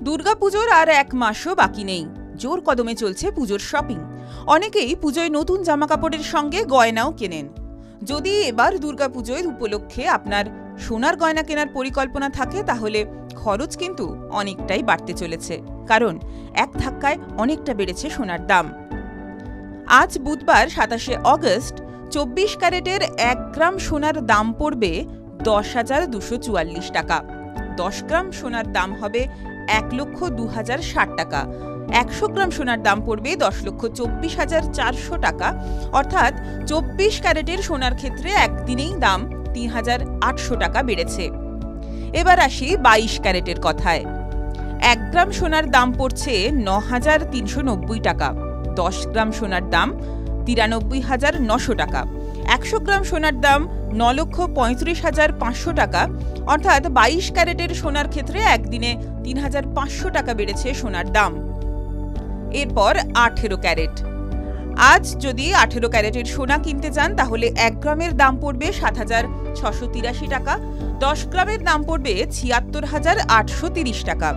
দুর্গাপুজোর আর এক মাসও বাকি নেই। জোর কদমে চলছে পুজোর শপিং। অনেকেই পুজোয় নতুন জামাকাপড়ের সঙ্গে গয়নাও কেনেন। যদি এবার দুর্গাপুজোর উপলক্ষে আপনার সোনার গয়না কেনার পরিকল্পনা থাকে, তাহলে খরচ কিন্তু অনেকটাই বাড়তে চলেছে, কারণ এক ধাক্কায় অনেকটা বেড়েছে সোনার দাম। আজ বুধবার 27শে অগস্ট 24 ক্যারেটের 1 গ্রাম সোনার দাম পড়বে 10,244 টাকা। 10 গ্রাম সোনার দাম হবে 1,02,060 টাকা। 100 গ্রাম সোনার দাম পড়বে 10,24,400 টাকা। অর্থাৎ 24 ক্যারেটের সোনার ক্ষেত্রে একদিনেই দাম 3,800 টাকা বেড়েছে। এবার আসি 22 ক্যারেটের কথায়। 1 গ্রাম সোনার দাম পড়ছে 9,390 টাকা। 10 গ্রাম সোনার দাম 93,900 টাকা। 100 গ্রাম সোনার দাম 9,35,500 টাকা। অর্থাৎ 22 ক্যারেটের সোনার ক্ষেত্রে একদিনে 3,500 টাকা বেড়েছে সোনার দাম। এরপর 18 ক্যারেট। আজ যদি 18 ক্যারেটের সোনা কিনতে চান, তাহলে 1 গ্রামের দাম পড়বে 7,683 টাকা। 10 গ্রামের দাম পড়বে 76,830 টাকা।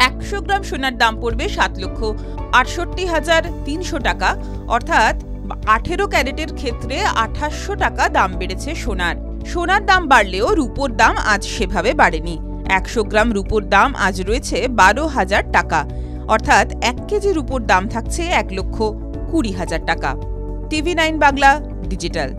100 গ্রাম সোনার দাম পড়বে 7,68,300 টাকা। অর্থাৎ 18 ক্যারেটের ক্ষেত্রে 2800 টাকা দাম বেড়েছে সোনার। সোনার দাম বাড়লেও রূপোর দাম আজ সেভাবে বাড়েনি। 100 গ্রাম রূপোর দাম আজ রয়েছে 12,000 টাকা। অর্থাৎ 1 কেজি রূপোর দাম থাকছে 1,20,000 টাকা। TV9 Bangla digital.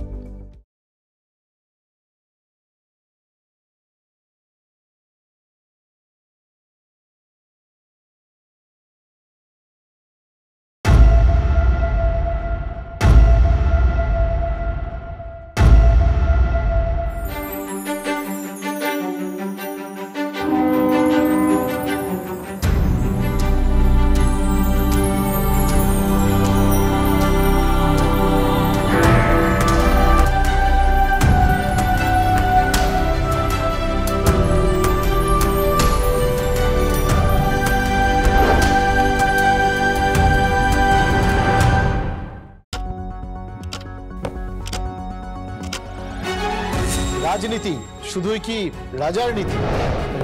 রাজনীতি শুধুই কি রাজার নীতি?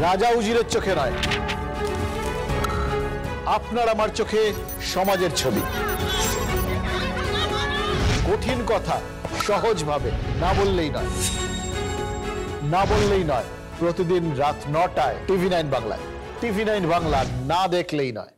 রাজা উজিরের চোখে নয়, আপনার আমার চোখে সমাজের ছবি। কঠিন কথা সহজভাবে না বললেই নয়, না বললেই নয়। প্রতিদিন রাত 9টায় TV9 বাংলায়। TV9 বাংলা না দেখলেই নয়।